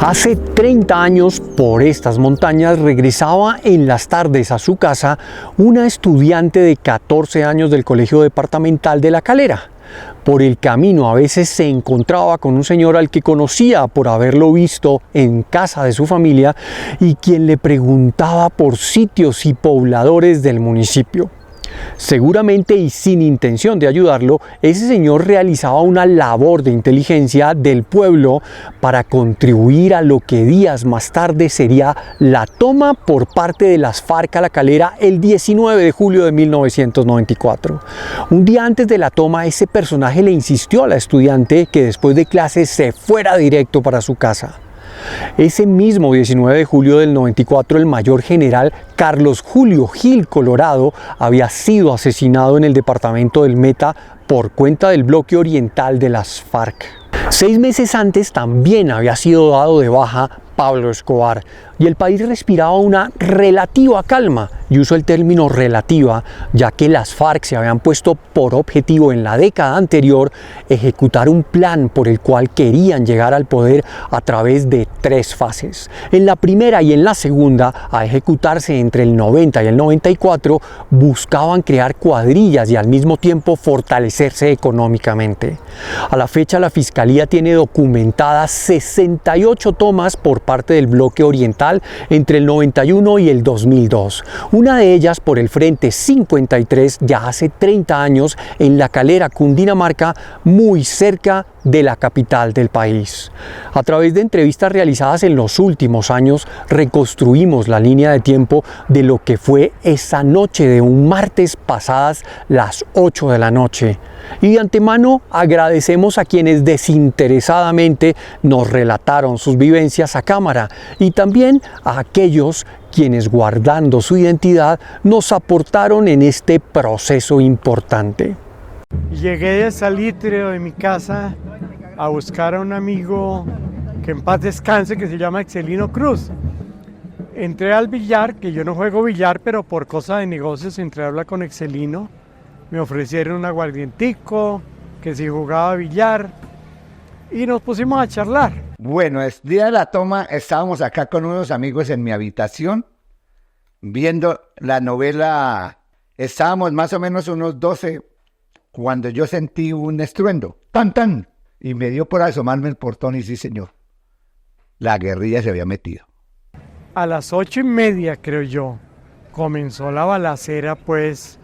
Hace 30 años, por estas montañas, regresaba en las tardes a su casa una estudiante de 14 años del Colegio Departamental de La Calera. Por el camino a veces se encontraba con un señor al que conocía por haberlo visto en casa de su familia y quien le preguntaba por sitios y pobladores del municipio. Seguramente y sin intención de ayudarlo, ese señor realizaba una labor de inteligencia del pueblo para contribuir a lo que días más tarde sería la toma por parte de las FARC a La Calera el 19 de julio de 1994. Un día antes de la toma, ese personaje le insistió a la estudiante que después de clases se fuera directo para su casa. Ese mismo 19 de julio del 94, el mayor general Carlos Julio Gil Colorado había sido asesinado en el departamento del Meta por cuenta del bloque oriental de las FARC. 6 meses antes también había sido dado de baja Pablo Escobar y el país respiraba una relativa calma, y uso el término relativa ya que las FARC se habían puesto por objetivo en la década anterior ejecutar un plan por el cual querían llegar al poder a través de 3 fases. En la primera y en la segunda, a ejecutarse entre el 90 y el 94, buscaban crear cuadrillas y al mismo tiempo fortalecerse económicamente. A la fecha, la Fiscalía tiene documentadas 68 tomas por parte del bloque oriental entre el 91 y el 2002. Una de ellas por el Frente 53 ya hace 30 años en La Calera, Cundinamarca, muy cerca de la capital del país. A través de entrevistas realizadas en los últimos años, reconstruimos la línea de tiempo de lo que fue esa noche de un martes pasadas las 8 de la noche. Y de antemano agradecemos a quienes desinteresadamente nos relataron sus vivencias a cámara y también a aquellos quienes, guardando su identidad, nos aportaron en este proceso importante. Llegué de Salitre, de mi casa, a buscar a un amigo que en paz descanse, que se llama Excelino Cruz. Entré al billar, que yo no juego billar, pero por cosa de negocios entré a hablar con Excelino. Me ofrecieron un aguardientico, que si jugaba billar, y nos pusimos a charlar. Bueno, el día de la toma estábamos acá con unos amigos en mi habitación, viendo la novela. Estábamos más o menos unos 12, cuando yo sentí un estruendo, tan tan, y me dio por asomarme el portón y sí señor, la guerrilla se había metido. A las 8:30, creo yo, comenzó la balacera, pues,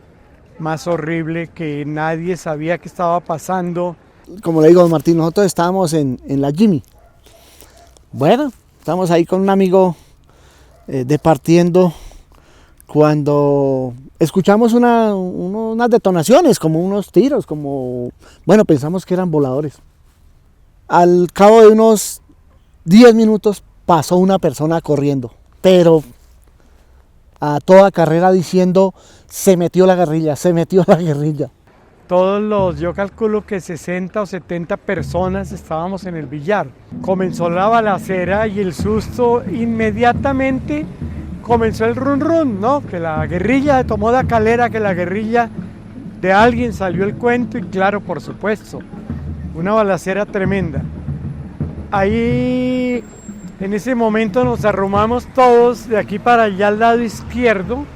más horrible, que nadie sabía qué estaba pasando. Como le digo, don Martín, nosotros estábamos en la Jimmy. Bueno, estamos ahí con un amigo departiendo cuando escuchamos unas detonaciones, como unos tiros, bueno, pensamos que eran voladores. Al cabo de unos 10 minutos pasó una persona corriendo, pero a toda carrera diciendo: se metió la guerrilla, se metió la guerrilla. Yo calculo que 60 o 70 personas estábamos en el billar. Comenzó la balacera y el susto inmediatamente. Comenzó el run run, ¿no? Que la guerrilla tomó La Calera, que la guerrilla de alguien salió el cuento, y claro, por supuesto, una balacera tremenda. Ahí, en ese momento, nos arrumamos todos de aquí para allá al lado izquierdo,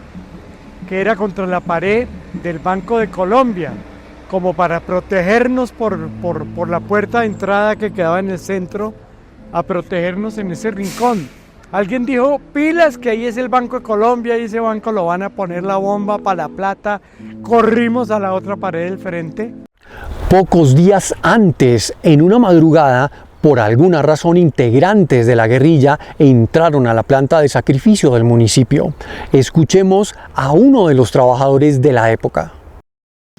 que era contra la pared del Banco de Colombia, como para protegernos por la puerta de entrada que quedaba en el centro, a protegernos en ese rincón. Alguien dijo: pilas, que ahí es el Banco de Colombia, y ese banco lo van a poner la bomba para la plata. Corrimos a la otra pared del frente. Pocos días antes, en una madrugada, por alguna razón, integrantes de la guerrilla entraron a la planta de sacrificio del municipio. Escuchemos a uno de los trabajadores de la época.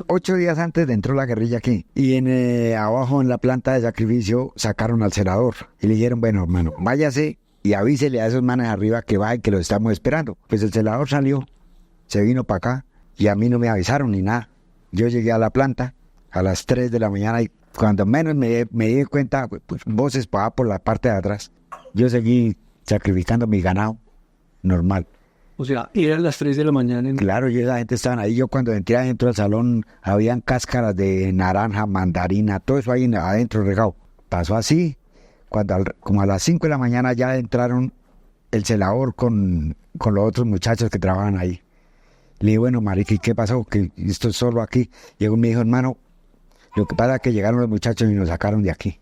8 días antes entró la guerrilla aquí y abajo en la planta de sacrificio sacaron al celador y le dijeron: bueno, hermano, váyase y avísele a esos manes arriba que vayan, que los estamos esperando. Pues el celador salió, se vino para acá y a mí no me avisaron ni nada. Yo llegué a la planta a las 3 de la mañana y cuando menos me di cuenta, pues voces para por la parte de atrás. Yo seguí sacrificando mi ganado normal. O sea, eran las 3 de la mañana. Claro, esa gente estaban ahí. Yo cuando entré adentro del salón, habían cáscaras de naranja, mandarina, todo eso ahí adentro regado. Pasó así. cuando como a las 5 de la mañana ya entraron el celador con los otros muchachos que trabajan ahí. Le dije, bueno, marica, ¿y qué pasó? Que estoy solo aquí. Llegó y me dijo, hermano, lo que pasa es que llegaron los muchachos y nos sacaron de aquí.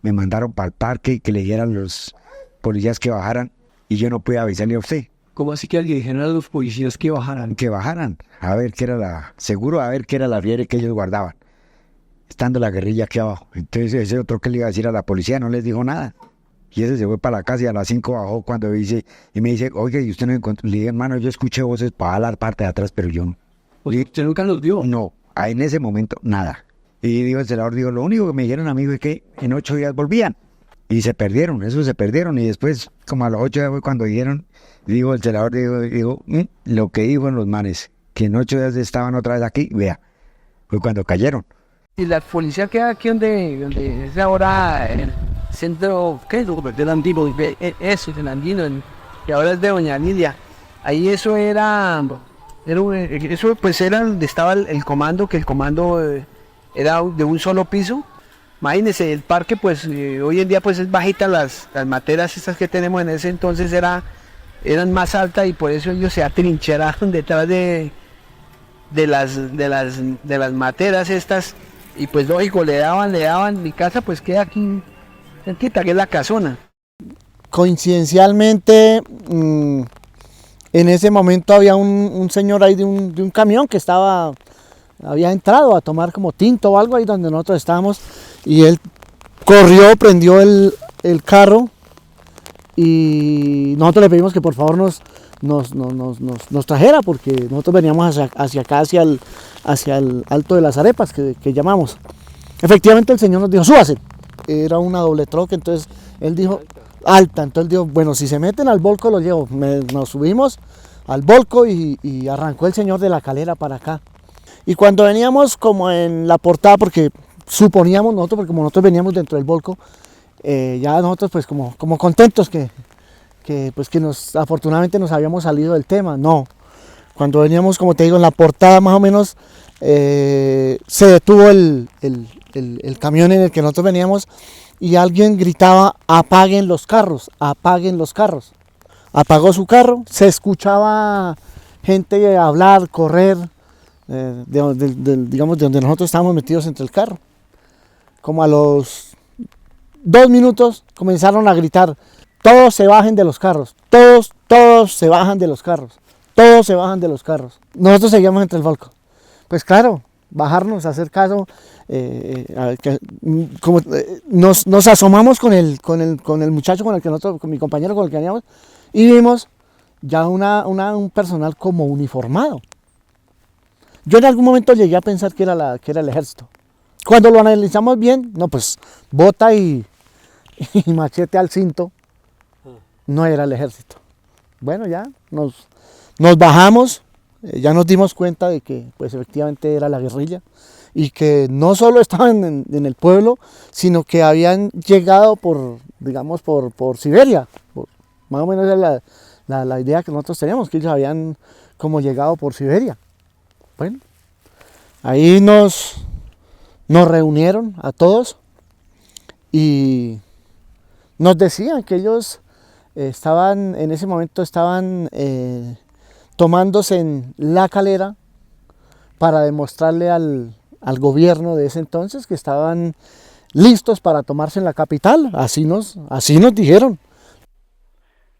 Me mandaron para el parque y que le dijeran los policías que bajaran y yo no pude avisarle a usted. ¿Cómo así que le dijeron a los policías que bajaran? Que bajaran, a ver qué era seguro a ver qué era la fiebre que ellos guardaban, estando la guerrilla aquí abajo. Entonces ese otro que le iba a decir a la policía no les dijo nada. Y ese se fue para la casa y a las 5 bajó cuando dice, y me dice, oye, ¿y usted no encontró? Le dije, hermano, yo escuché voces para la parte de atrás, pero yo no. ¿Usted nunca los vio? No, en ese momento nada. Y dijo el celador, digo, lo único que me dijeron a mí fue que en 8 días volvían. Y se perdieron, eso se perdieron. Y después, como a los 8 días fue cuando dijeron, digo, el celador dijo, lo que dijo en los manes, que en 8 días estaban otra vez aquí, vea, fue cuando cayeron. Y la policía queda aquí donde es ahora el centro, ¿qué es? Del Andino, eso, del Andino, que ahora es de Doña Lidia. Ahí eso eso pues era donde estaba el comando, que el comando era de un solo piso. Imagínense, el parque pues hoy en día pues es bajita, las materas estas que tenemos en ese entonces eran más altas y por eso ellos se atrincheraron detrás de las materas estas. Y pues lógico, le daban, mi casa pues queda aquí, cerquita, que es la casona. Coincidencialmente, en ese momento había un señor ahí de un camión que había entrado a tomar como tinto o algo ahí donde nosotros estábamos, y él corrió, prendió el carro, y nosotros le pedimos que por favor nos trajera, porque nosotros veníamos hacia acá, hacia el Alto de las Arepas, que llamamos. Efectivamente el señor nos dijo, súbase. Era una doble troca, entonces él dijo, alta. Entonces él dijo, bueno, si se meten al volco los llevo. Nos subimos al volco y arrancó el señor de la Calera para acá. Y cuando veníamos como en la portada, porque suponíamos nosotros, porque como nosotros veníamos dentro del volco, ya nosotros pues como contentos que afortunadamente nos habíamos salido del tema. No, cuando veníamos, como te digo, en la portada más o menos, se detuvo el camión en el que nosotros veníamos y alguien gritaba, apaguen los carros, apaguen los carros. Apagó su carro, se escuchaba gente hablar, correr, digamos, de donde nosotros estábamos metidos entre el carro. Como a los 2 minutos comenzaron a gritar, todos se bajen de los carros, todos se bajan de los carros, todos se bajan de los carros. Nosotros seguíamos entre el volco. Pues claro, bajarnos, hacer caso, nos asomamos con el muchacho con mi compañero con el que veníamos, y vimos ya un personal como uniformado. Yo en algún momento llegué a pensar que era el ejército. Cuando lo analizamos bien, no, pues bota y machete al cinto, no era el ejército. Bueno, ya nos bajamos, ya nos dimos cuenta de que pues efectivamente era la guerrilla y que no solo estaban en el pueblo, sino que habían llegado por Siberia. Más o menos era la idea que nosotros teníamos, que ellos habían como llegado por Siberia. Bueno, ahí nos reunieron a todos y nos decían que ellos en ese momento estaban tomándose en La Calera para demostrarle al gobierno de ese entonces que estaban listos para tomarse en la capital. Así nos dijeron.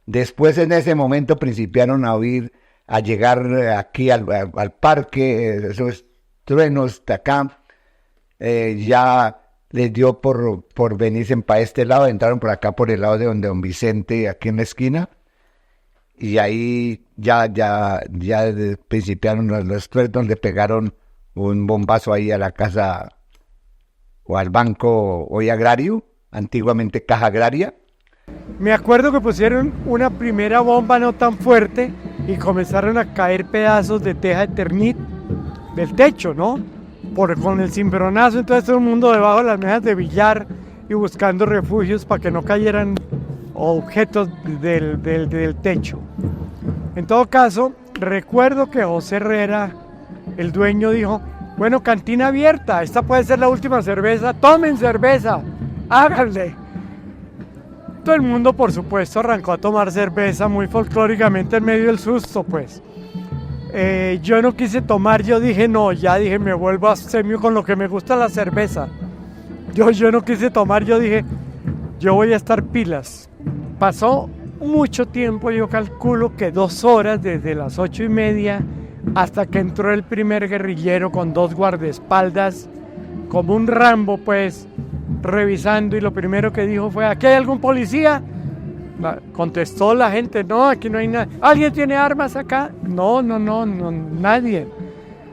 Después, en ese momento, principiaron a llegar aquí al parque, esos truenos de acá. Ya les dio por venirse para este lado, entraron por acá por el lado de donde don Vicente, aquí en la esquina, y ahí ya principiaron los truenos, le pegaron un bombazo ahí a la casa o al banco hoy agrario, antiguamente Caja Agraria. Me acuerdo que pusieron una primera bomba no tan fuerte y comenzaron a caer pedazos de teja de Eternit del techo, ¿no? Con el cimbronazo, entonces todo el mundo debajo de las mesas de billar y buscando refugios para que no cayeran objetos del techo. En todo caso, recuerdo que José Herrera, el dueño, dijo, bueno, cantina abierta, esta puede ser la última cerveza, tomen cerveza, háganle. todo el mundo, por supuesto, arrancó a tomar cerveza muy folclóricamente en medio del susto, pues. Yo no quise tomar, yo dije no, ya dije me vuelvo abstemio con lo que me gusta la cerveza. Yo no quise tomar, yo dije yo voy a estar pilas. Pasó mucho tiempo, yo calculo que 2 horas desde las 8:30 hasta que entró el primer guerrillero con 2 guardaespaldas, como un Rambo pues, revisando, y lo primero que dijo fue ¿aquí hay algún policía? Contestó la gente, no, aquí no hay nada. ¿Alguien tiene armas acá? No, nadie.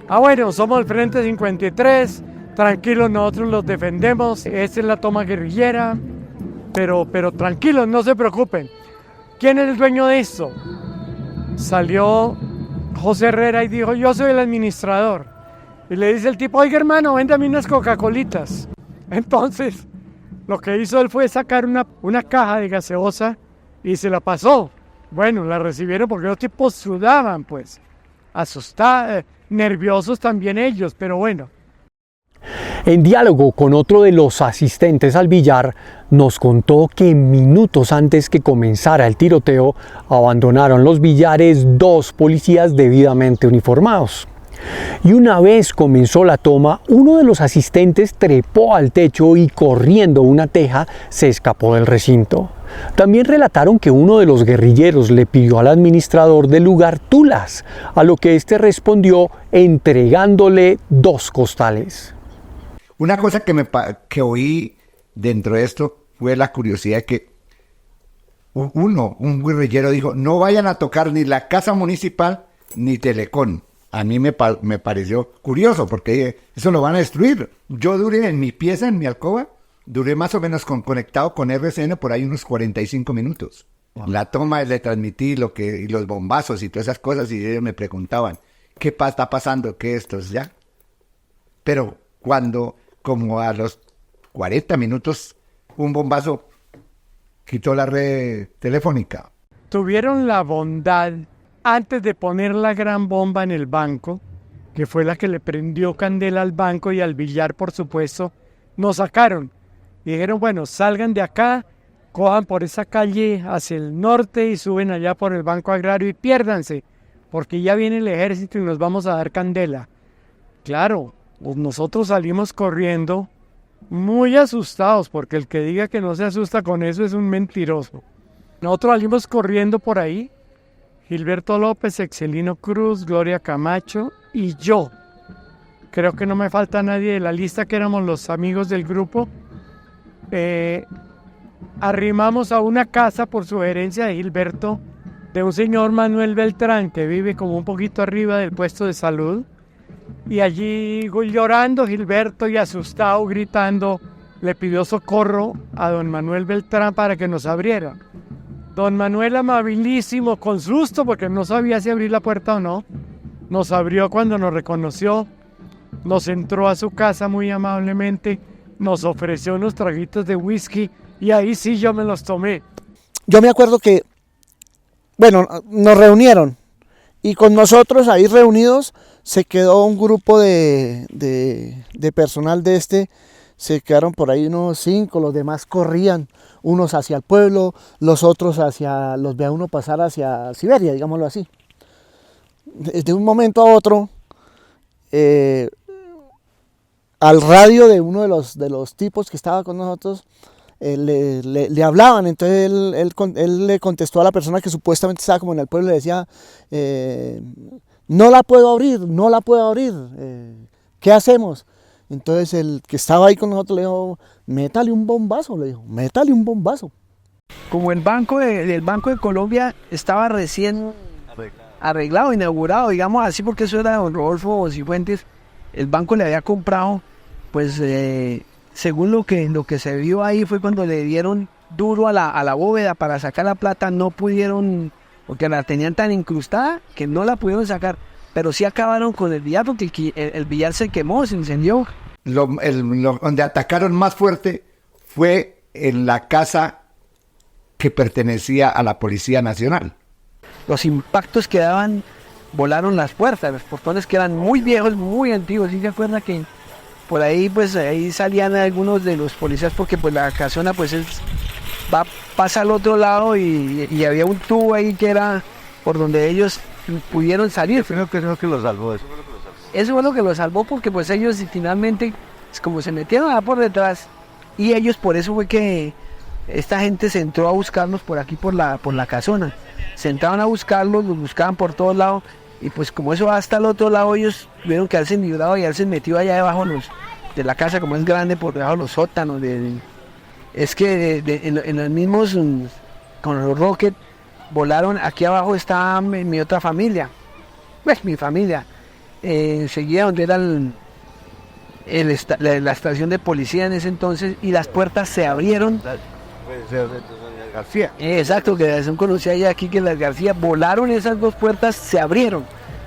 Ah, bueno, somos el Frente 53, tranquilos, nosotros los defendemos, esta es la toma guerrillera, pero tranquilos, no se preocupen. ¿Quién es el dueño de esto? Salió José Herrera y dijo, yo soy el administrador. Y le dice el tipo, oiga hermano, véndame unas Coca-Colitas. Entonces, lo que hizo él fue sacar una caja de gaseosa y se la pasó. Bueno, la recibieron porque los tipos sudaban, pues, asustados, nerviosos también ellos, pero bueno. En diálogo con otro de los asistentes al billar, nos contó que minutos antes que comenzara el tiroteo, abandonaron los billares 2 policías debidamente uniformados. Y una vez comenzó la toma, uno de los asistentes trepó al techo y corriendo una teja se escapó del recinto. También relataron que uno de los guerrilleros le pidió al administrador del lugar tulas, a lo que éste respondió entregándole 2 costales. Una cosa que oí dentro de esto fue la curiosidad de que un guerrillero dijo, no vayan a tocar ni la casa municipal ni Telecom. A mí me pareció curioso porque eso lo van a destruir. Yo duré en mi pieza, en mi alcoba, duré más o menos conectado con RCN por ahí unos 45 minutos. Wow. La toma le transmití y los bombazos y todas esas cosas y ellos me preguntaban, ¿qué está pasando? ¿Qué esto es ya? Pero cuando, como a los 40 minutos, un bombazo quitó la red telefónica. Tuvieron la bondad, antes de poner la gran bomba en el banco, que fue la que le prendió candela al banco y al billar, por supuesto, nos sacaron. Y dijeron, bueno, salgan de acá, cojan por esa calle hacia el norte y suben allá por el Banco Agrario y piérdanse, porque ya viene el ejército y nos vamos a dar candela. Claro, pues nosotros salimos corriendo, muy asustados, porque el que diga que no se asusta con eso es un mentiroso. Nosotros salimos corriendo por ahí, Gilberto López, Excelino Cruz, Gloria Camacho y yo. Creo que no me falta nadie de la lista, que éramos los amigos del grupo. Arrimamos a una casa por sugerencia de Gilberto, de un señor Manuel Beltrán, que vive como un poquito arriba del puesto de salud. Y allí llorando Gilberto y asustado, gritando, le pidió socorro a don Manuel Beltrán para que nos abriera. Don Manuel, amabilísimo, con susto, porque no sabía si abrir la puerta o no, nos abrió cuando nos reconoció, nos entró a su casa muy amablemente, nos ofreció unos traguitos de whisky y ahí sí yo me los tomé. Yo me acuerdo que, bueno, nos reunieron y con nosotros ahí reunidos se quedó un grupo de personal se quedaron por ahí unos 5, los demás corrían, unos hacia el pueblo, los otros los ve a uno pasar hacia Siberia, digámoslo así. De un momento a otro, al radio de uno de los tipos que estaba con nosotros, le hablaban, entonces él le contestó a la persona que supuestamente estaba como en el pueblo, le decía, no la puedo abrir, ¿qué hacemos? Entonces el que estaba ahí con nosotros le dijo, métale un bombazo, Como el banco del Banco de Colombia estaba recién arreglado, inaugurado, digamos así, porque eso era de don Rodolfo Cifuentes, el banco le había comprado, pues según lo que se vio ahí fue cuando le dieron duro a la bóveda para sacar la plata, no pudieron, porque la tenían tan incrustada que no la pudieron sacar, pero sí acabaron con el billar porque el billar se quemó, se incendió. Donde atacaron más fuerte fue en la casa que pertenecía a la Policía Nacional. Los impactos que daban, volaron las puertas, los portones que eran muy viejos, muy antiguos. ¿Sí se acuerda que por ahí, pues ahí salían algunos de los policías porque pues la casona pues va pasa al otro lado y había un tubo ahí que era por donde ellos pudieron salir. Creo que es lo que lo salvó. Eso fue lo que lo salvó, porque pues ellos finalmente, como se metieron allá por detrás, y ellos, por eso fue que esta gente se entró a buscarlos por aquí, por la casona. Se entraron a buscarlos, los buscaban por todos lados, y pues como eso va hasta el otro lado, ellos tuvieron que haberse librado y haberse metido allá debajo de la casa, como es grande, por debajo de los sótanos. Es que en los mismos, con los rockets, volaron. Aquí abajo está mi otra familia, pues mi familia. Enseguida donde era la estación de policía en ese entonces, y las puertas se abrieron. García. Exacto, que son conocidas ya aquí, que las García, volaron esas dos puertas, se abrieron.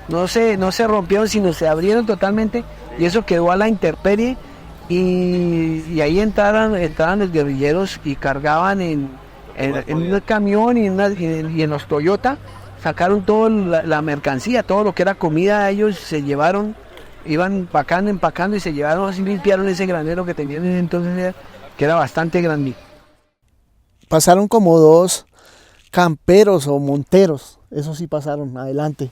No se rompieron, sino se abrieron totalmente, y eso quedó a la intemperie. Y ahí entraron los guerrilleros y cargaban en un camión y en los Toyota, sacaron toda la mercancía, todo lo que era comida. Ellos se llevaron, iban empacando y se llevaron, así limpiaron ese granero que tenían entonces, que era bastante grande. Pasaron como 2 camperos o monteros, eso sí pasaron adelante.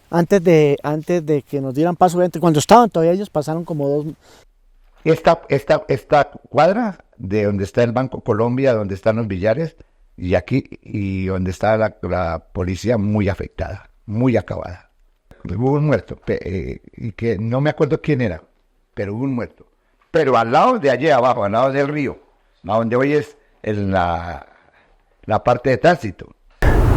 Antes de que nos dieran paso, cuando estaban todavía ellos, pasaron como 2. Esta cuadra de donde está el Banco Colombia, donde están los billares, y donde está la policía muy afectada, muy acabada. Hubo un muerto, y que no me acuerdo quién era, pero hubo un muerto. Pero al lado de allí abajo, al lado del río, a donde hoy es la parte de tránsito.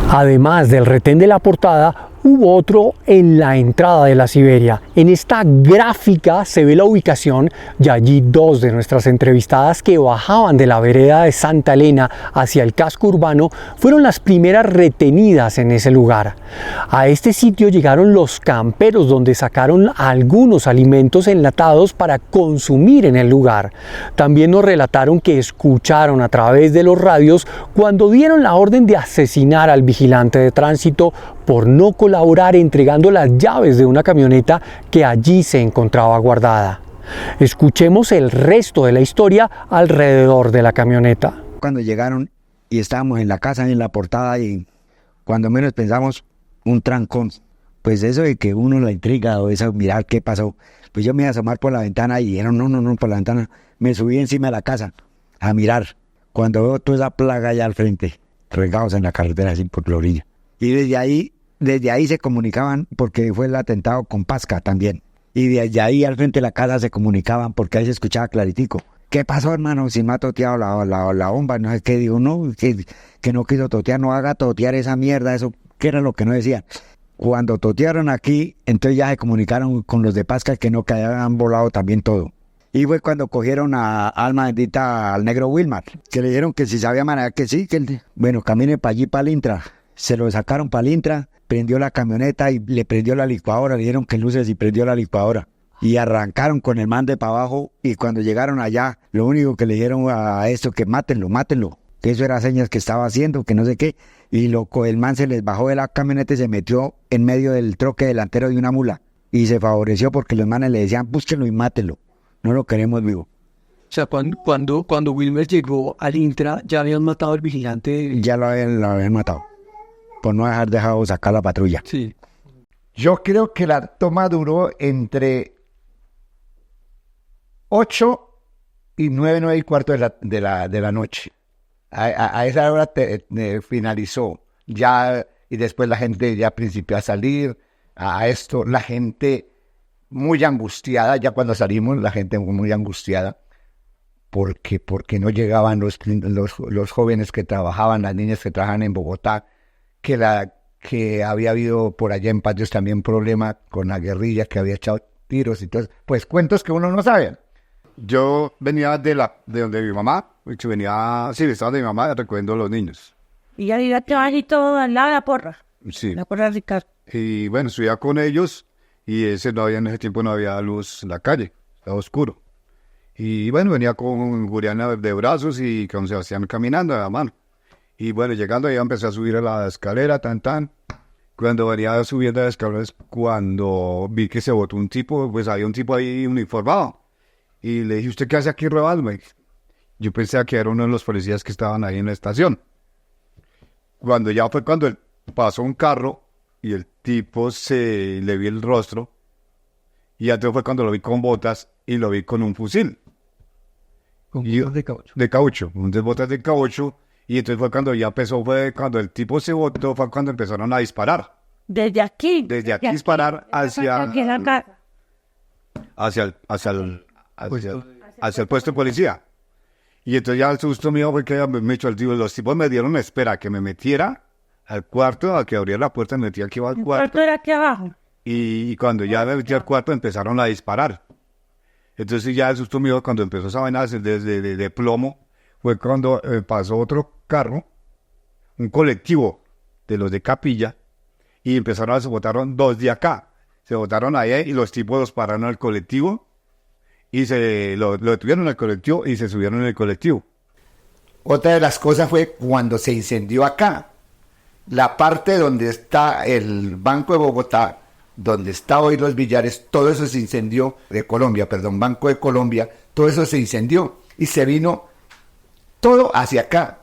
Además del retén de la portada, hubo otro en la entrada de la Siberia. En esta gráfica se ve la ubicación y allí 2 de nuestras entrevistadas que bajaban de la vereda de Santa Elena hacia el casco urbano fueron las primeras retenidas en ese lugar. A este sitio llegaron los camperos, donde sacaron algunos alimentos enlatados para consumir en el lugar. También nos relataron que escucharon a través de los radios cuando dieron la orden de asesinar al vigilante de tránsito por no colaborar entregando las llaves de una camioneta que allí se encontraba guardada. Escuchemos el resto de la historia alrededor de la camioneta. Cuando llegaron y estábamos en la casa, en la portada, y cuando menos pensamos un trancón, pues eso de que uno la intriga o eso, mirar qué pasó, pues yo me iba a asomar por la ventana y dijeron no, por la ventana, me subí encima de la casa a mirar, cuando veo toda esa plaga allá al frente, regados en la carretera así por la orilla. Y desde ahí se comunicaban, porque fue el atentado con Pasca también. Y desde ahí al frente de la casa se comunicaban, porque ahí se escuchaba claritico. ¿Qué pasó, hermano? Si me ha toteado la bomba, no sé qué. Digo, no, que no quiso totear, no haga totear esa mierda, eso, ¿qué era lo que no decían? Cuando totearon aquí, entonces ya se comunicaron con los de Pasca que no, que habían volado también todo. Y fue cuando cogieron a alma bendita al negro Wilmar, que le dijeron que si sabía manejar, que sí, bueno, camine para allí, para el Intra. Se lo sacaron para el Intra, prendió la camioneta y le prendió la licuadora, le dieron que luces y prendió la licuadora. Y arrancaron con el man de para abajo, y cuando llegaron allá, lo único que le dijeron a esto, que mátenlo, que eso era señas que estaba haciendo, que no sé qué. Y loco, el man se les bajó de la camioneta y se metió en medio del troque delantero de una mula. Y se favoreció porque los manes le decían, búsquenlo y mátenlo. No lo queremos vivo. O sea, cuando Wilmer llegó al Intra, ya habían matado al vigilante. Ya lo habían matado. Por no haber dejado sacar la patrulla. Sí. Yo creo que la toma duró entre 8 y 9 y cuarto de la noche. A esa hora finalizó. Ya, y después la gente ya principió a salir. A esto, la gente muy angustiada. Ya cuando salimos, la gente muy angustiada. Porque no llegaban los jóvenes que trabajaban, las niñas que trabajaban en Bogotá. Que había habido por allá en Patios también problema con la guerrilla, que había echado tiros y todo. Pues cuentos que uno no sabe. Yo venía de donde mi mamá, estaba de mi mamá recogiendo a los niños. Y ya llegaste bajito al lado de la porra. Sí. La porra de Ricardo. Y bueno, estuvía con ellos y en ese tiempo no había luz en la calle, estaba oscuro. Y bueno, venía con Juliana de brazos y con Sebastián caminando de la mano. Y bueno, llegando ahí empecé a subir a la escalera, Cuando venía subiendo las escaleras, cuando vi que se botó un tipo, pues había un tipo ahí uniformado. Y le dije, ¿usted qué hace aquí robándome? Yo pensé que era uno de los policías que estaban ahí en la estación. Cuando ya fue cuando pasó un carro y el tipo le vi el rostro. Y entonces fue cuando lo vi con botas y lo vi con un fusil. Con botas de caucho. De caucho, unas botas de caucho. Y entonces fue cuando ya empezó, fue cuando el tipo se botó, fue cuando empezaron a disparar. Desde aquí. Desde aquí disparar hacia, Aquí en la casa. hacia el puesto de policía. Y entonces ya el susto mío fue que me echó el tío. Los tipos me dieron espera que me metiera al cuarto, a que abriera la puerta, me metí aquí al El cuarto. cuarto era aquí abajo. Y cuando ya me metí al cuarto empezaron a disparar. Entonces ya el susto mío cuando empezó esa vaina de plomo fue cuando pasó otro carro, un colectivo de los de Capilla, y se botaron 2 de acá. Se botaron ahí y los tipos los pararon al colectivo y lo detuvieron al colectivo y se subieron en el colectivo. Otra de las cosas fue cuando se incendió acá. La parte donde está el Banco de Bogotá, donde está hoy los billares, todo eso se incendió, Banco de Colombia, todo eso se incendió y se vino todo hacia acá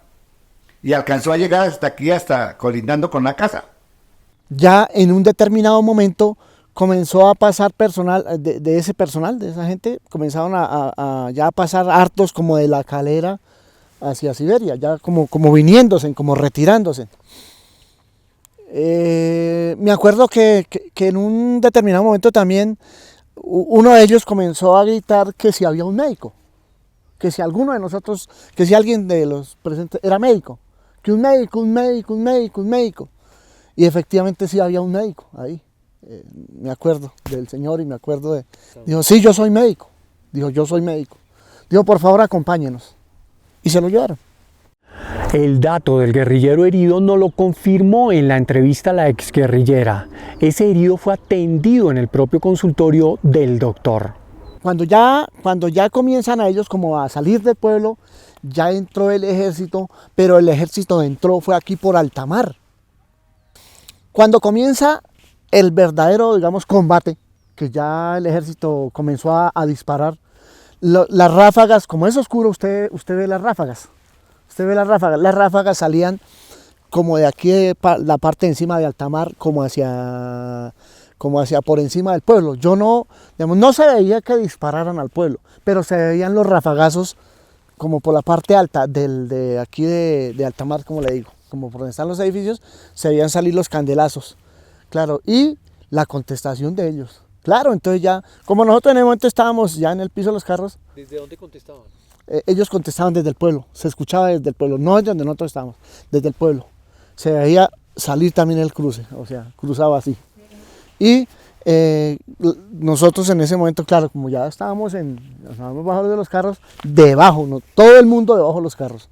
y alcanzó a llegar hasta aquí, hasta colindando con la casa. Ya en un determinado momento comenzó a pasar personal, de ese personal, de esa gente, comenzaron ya a pasar hartos como de La Calera hacia Siberia, ya como viniéndose, como retirándose. Me acuerdo que en un determinado momento también uno de ellos comenzó a gritar que si había un médico, que si alguno de nosotros, que si alguien de los presentes era médico, que un médico. Y efectivamente sí había un médico ahí. Me acuerdo del señor y me acuerdo dijo, sí, yo soy médico. Dijo, yo soy médico. Dijo, por favor, acompáñenos. Y se lo llevaron. El dato del guerrillero herido no lo confirmó en la entrevista a la exguerrillera. Ese herido fue atendido en el propio consultorio del doctor. Cuando ya comienzan a ellos como a salir del pueblo, ya entró el ejército, pero el ejército entró, fue aquí por Altamar. Cuando comienza el verdadero, digamos, combate, que ya el ejército comenzó a disparar, las ráfagas, como es oscuro, usted ve las ráfagas. Las ráfagas salían como de aquí, de la parte de encima de Altamar, como hacia por encima del pueblo. No se veía que dispararan al pueblo, pero se veían los rafagazos como por la parte alta de aquí de Altamar, como le digo, como por donde están los edificios, se veían salir los candelazos, claro, y la contestación de ellos. Claro, entonces ya, como nosotros en el momento estábamos ya en el piso de los carros. ¿Desde dónde contestaban? Ellos contestaban desde el pueblo, se escuchaba desde el pueblo, no desde donde nosotros estábamos, desde el pueblo. Se veía salir también el cruce, o sea, cruzaba así. Y nosotros en ese momento, claro, como ya estábamos bajo de los carros, debajo, ¿no? Todo el mundo debajo de los carros.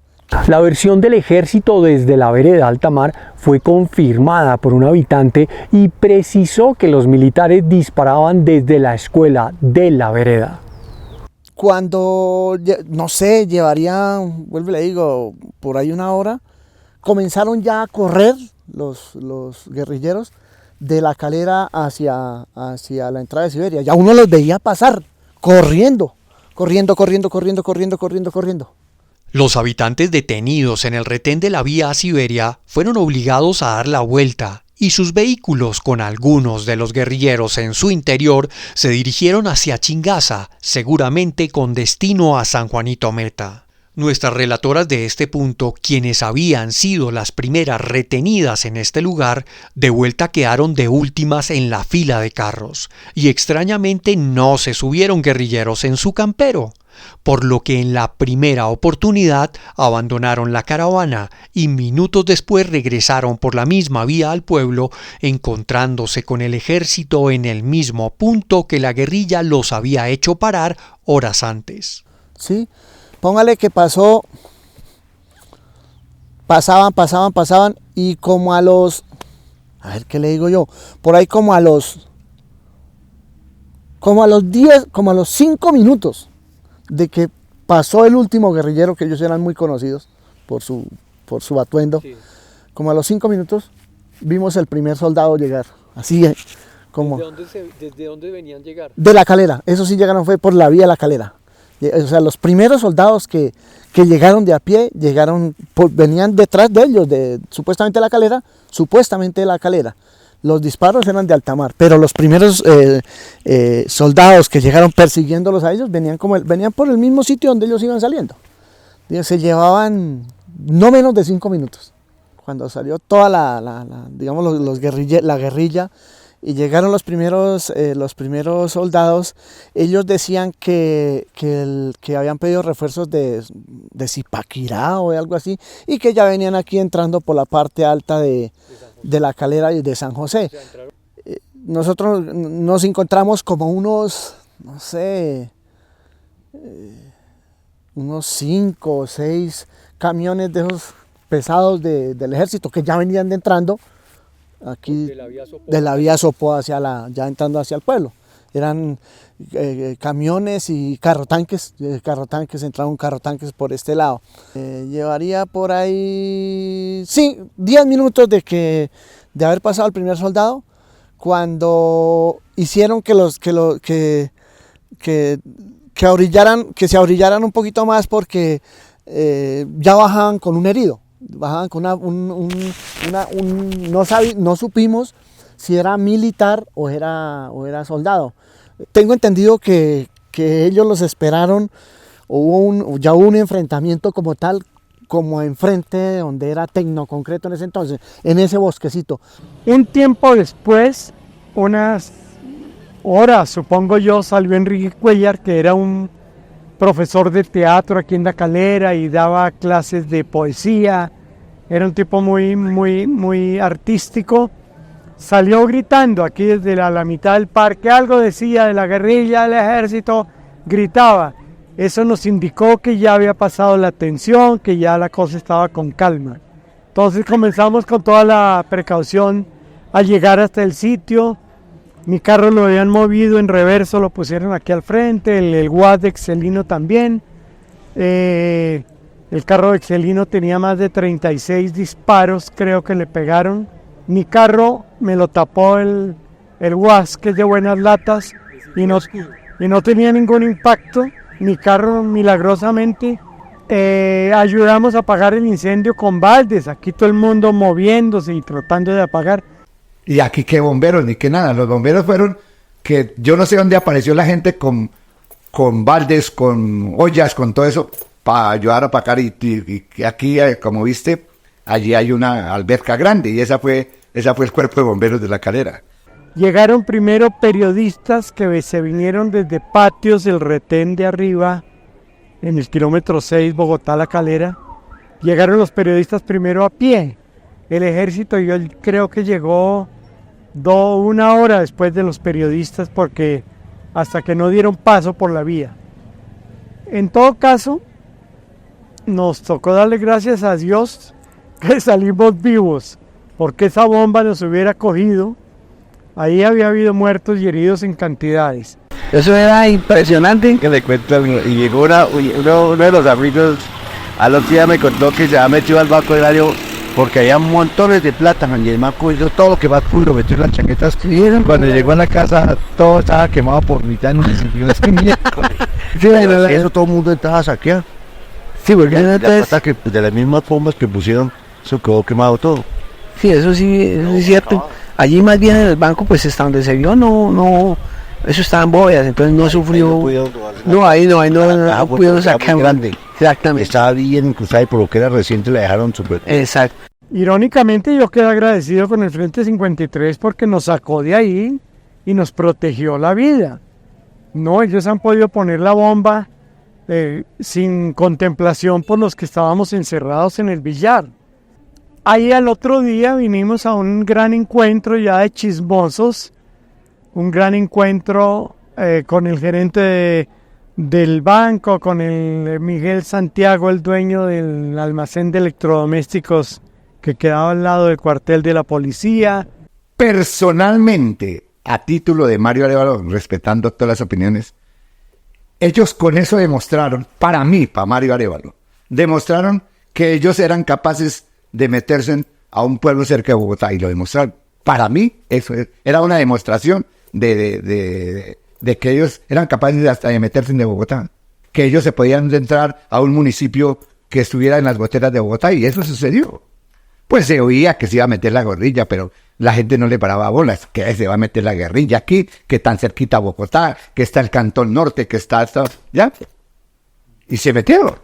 La versión del ejército desde la vereda Altamar fue confirmada por un habitante y precisó que los militares disparaban desde la escuela de la vereda. Cuando, no sé, llevaría, vuelvo y le digo, por ahí una hora, comenzaron ya a correr los guerrilleros de La Calera hacia la entrada de Siberia. Ya uno los veía pasar, corriendo. Los habitantes detenidos en el retén de la vía a Siberia fueron obligados a dar la vuelta y sus vehículos, con algunos de los guerrilleros en su interior, se dirigieron hacia Chingaza, seguramente con destino a San Juanito Meta. Nuestras relatoras de este punto, quienes habían sido las primeras retenidas en este lugar, de vuelta quedaron de últimas en la fila de carros, y extrañamente no se subieron guerrilleros en su campero, por lo que en la primera oportunidad abandonaron la caravana y minutos después regresaron por la misma vía al pueblo, encontrándose con el ejército en el mismo punto que la guerrilla los había hecho parar horas antes. Sí. Póngale que pasaban y como a los, a ver qué le digo yo, por ahí como a los 10, como a los 5 minutos de que pasó el último guerrillero, que ellos eran muy conocidos por su atuendo, sí. Como a los 5 minutos vimos el primer soldado llegar, así como. ¿Desde dónde venían llegar? De La Calera, eso sí llegaron fue por la vía de La Calera. O sea, los primeros soldados que llegaron de a pie, venían detrás de ellos, supuestamente de la calera. Los disparos eran de alta mar, pero los primeros soldados que llegaron persiguiéndolos a ellos venían por el mismo sitio donde ellos iban saliendo. Se llevaban no menos de 5 minutos. Cuando salió toda la guerrilla y llegaron los primeros soldados, ellos decían que habían pedido refuerzos de Zipaquirá o de algo así, y que ya venían aquí entrando por la parte alta de la calera y de San José. Nosotros nos encontramos como unos 5 o 6 camiones de esos pesados del ejército que ya venían entrando aquí de la vía Sopó ya entrando hacia el pueblo. Eran camiones y carrotanques, entraron carrotanques por este lado. Llevaría por ahí, 10 minutos de haber pasado el primer soldado, cuando hicieron que se ahorillaran un poquito más, porque ya bajaban con un herido. Bajaban con no supimos si era militar o era soldado. Tengo entendido que ellos los esperaron, ya hubo un enfrentamiento como tal, como enfrente donde era Tecnoconcreto en ese entonces, en ese bosquecito. Un tiempo después, unas horas supongo yo, salió Enrique Cuellar, que era un profesor de teatro aquí en La Calera y daba clases de poesía. Era un tipo muy artístico. Salió gritando aquí desde la mitad del parque, algo decía de la guerrilla, del ejército, gritaba. Eso nos indicó que ya había pasado la tensión, que ya la cosa estaba con calma. Entonces comenzamos con toda la precaución a llegar hasta el sitio. Mi carro lo habían movido en reverso, lo pusieron aquí al frente, el Guad de Excelino también. El carro de Excelino tenía más de 36 disparos, creo que le pegaron. Mi carro me lo tapó el Guas, que es de buenas latas, y no tenía ningún impacto. Mi carro, milagrosamente, ayudamos a apagar el incendio con baldes. Aquí todo el mundo moviéndose y tratando de apagar. Y aquí qué bomberos, ni qué nada. Los bomberos fueron que yo no sé dónde apareció la gente con baldes, con ollas, con todo eso, para ayudar a apagar. Y aquí, como viste, allí hay una alberca grande, y esa fue el cuerpo de bomberos de La Calera. Llegaron primero periodistas que se vinieron desde patios del retén de arriba, en el kilómetro 6, Bogotá-La Calera. Llegaron los periodistas primero a pie. El ejército, yo creo que llegó 1 hora después de los periodistas, porque hasta que no dieron paso por la vía. En todo caso, nos tocó darle gracias a Dios que salimos vivos, porque esa bomba nos hubiera cogido. Ahí había habido muertos y heridos en cantidades. Eso era impresionante. Que le cuento, y llegó uno de los amigos al otro día, me contó que se había metido al banco agrario porque había montones de plátano, y el man cogió todo lo que va puro, metió en las chaquetas. Cuando llegó a la casa, todo estaba quemado por mitad. No se sintió eso, todo el mundo estaba a saquear. Sí, porque de las mismas bombas que pusieron, eso quedó quemado todo. Sí, eso es cierto. Allí más bien en el banco, pues hasta donde se vio, no, eso estaba en bóvedas, entonces no sufrió. Ahí no pudieron sacar grande. Exactamente. Estaba bien cruzada, y por lo que era reciente la dejaron súper. Exacto. Irónicamente, yo quedé agradecido con el Frente 53 porque nos sacó de ahí y nos protegió la vida. No, ellos han podido poner la bomba sin contemplación por los que estábamos encerrados en el billar. Ahí al otro día vinimos a un gran encuentro ya de chismosos, un gran encuentro con el gerente del banco, con el Miguel Santiago, el dueño del almacén de electrodomésticos que quedaba al lado del cuartel de la policía. Personalmente, a título de Mario Arévalo, respetando todas las opiniones, ellos con eso demostraron, para Mario Arévalo, demostraron que ellos eran capaces de meterse a un pueblo cerca de Bogotá, y lo demostraron. Para mí, eso era una demostración de que ellos eran capaces hasta de meterse en Bogotá. que ellos se podían entrar a un municipio que estuviera en las goteras de Bogotá, y eso sucedió. Pues se oía que se iba a meter la guerrilla, pero la gente no le paraba bolas, que se va a meter la guerrilla aquí, que tan cerquita a Bogotá, que está el Cantón Norte, que está ya. Y se metió.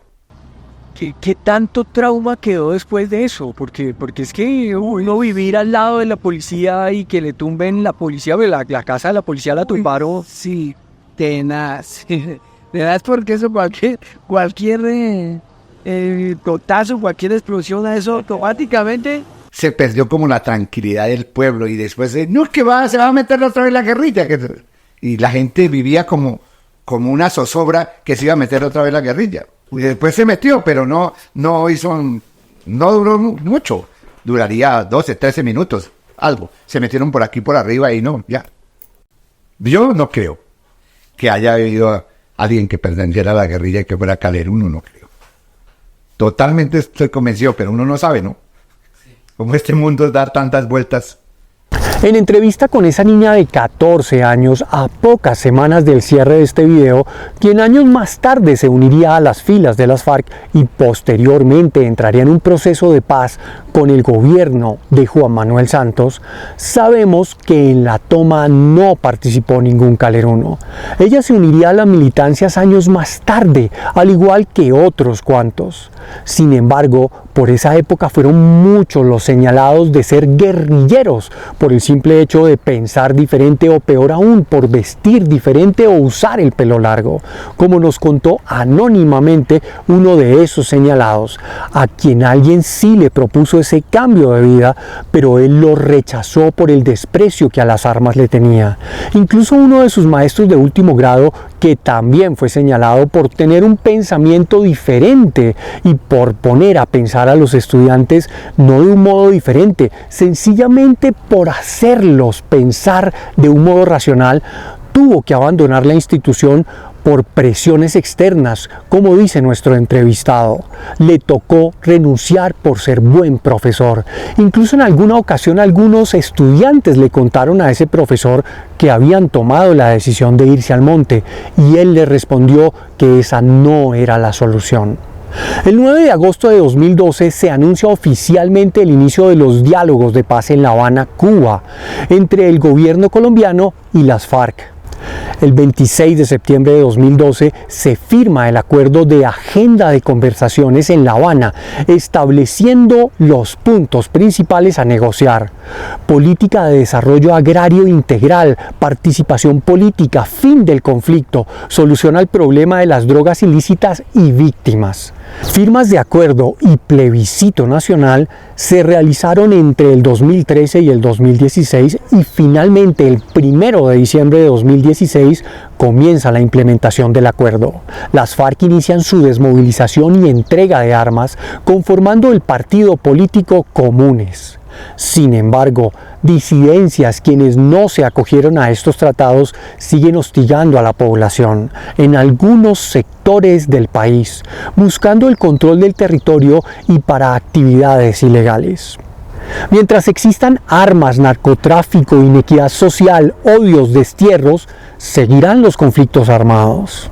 ¿Qué tanto trauma quedó después de eso? Porque es que uno vivir al lado de la policía y que le tumben la policía, la casa de la policía la tumbaron. Sí, tenaz. Tenaz porque eso cualquier totazo, cualquier explosión a eso automáticamente... Se perdió como la tranquilidad del pueblo y después no, que se va a meter otra vez la guerrilla. Y la gente vivía como una zozobra que se iba a meter otra vez la guerrilla. Y después se metió, pero no duró mucho. Duraría 12, 13 minutos, algo. Se metieron por aquí, por arriba y no, ya. Yo no creo que haya habido alguien que perteneciera a la guerrilla y que fuera calero, uno no creo. Totalmente estoy convencido, pero uno no sabe, ¿no? Como este mundo da tantas vueltas. En entrevista con esa niña de 14 años, a pocas semanas del cierre de este video, quien años más tarde se uniría a las filas de las FARC y posteriormente entraría en un proceso de paz con el gobierno de Juan Manuel Santos, sabemos que en la toma no participó ningún caleruno. Ella se uniría a las militancias años más tarde, al igual que otros cuantos. Sin embargo, por esa época fueron muchos los señalados de ser guerrilleros por el simple hecho de pensar diferente o peor aún, por vestir diferente o usar el pelo largo, como nos contó anónimamente uno de esos señalados, a quien alguien sí le propuso ese cambio de vida, pero él lo rechazó por el desprecio que a las armas le tenía. Incluso uno de sus maestros de último grado, que también fue señalado por tener un pensamiento diferente y por poner a pensar a los estudiantes no de un modo diferente, sencillamente por hacerlos pensar de un modo racional, tuvo que abandonar la institución por presiones externas, como dice nuestro entrevistado. Le tocó renunciar por ser buen profesor. Incluso en alguna ocasión algunos estudiantes le contaron a ese profesor que habían tomado la decisión de irse al monte y él le respondió que esa no era la solución. El 9 de agosto de 2012 se anuncia oficialmente el inicio de los diálogos de paz en La Habana, Cuba, entre el gobierno colombiano y las FARC. El 26 de septiembre de 2012 se firma el acuerdo de agenda de conversaciones en La Habana, estableciendo los puntos principales a negociar: política de desarrollo agrario integral, participación política, fin del conflicto, solución al problema de las drogas ilícitas y víctimas. Firmas de acuerdo y plebiscito nacional se realizaron entre el 2013 y el 2016 y finalmente el 1 de diciembre de 2016 comienza la implementación del acuerdo. Las FARC inician su desmovilización y entrega de armas, conformando el partido político Comunes. Sin embargo, disidencias quienes no se acogieron a estos tratados siguen hostigando a la población en algunos sectores del país, buscando el control del territorio y para actividades ilegales. Mientras existan armas, narcotráfico, inequidad social, odios, destierros, seguirán los conflictos armados.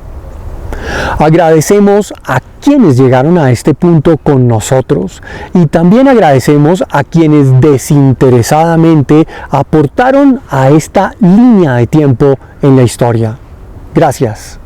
Agradecemos a quienes llegaron a este punto con nosotros y también agradecemos a quienes desinteresadamente aportaron a esta línea de tiempo en la historia. Gracias.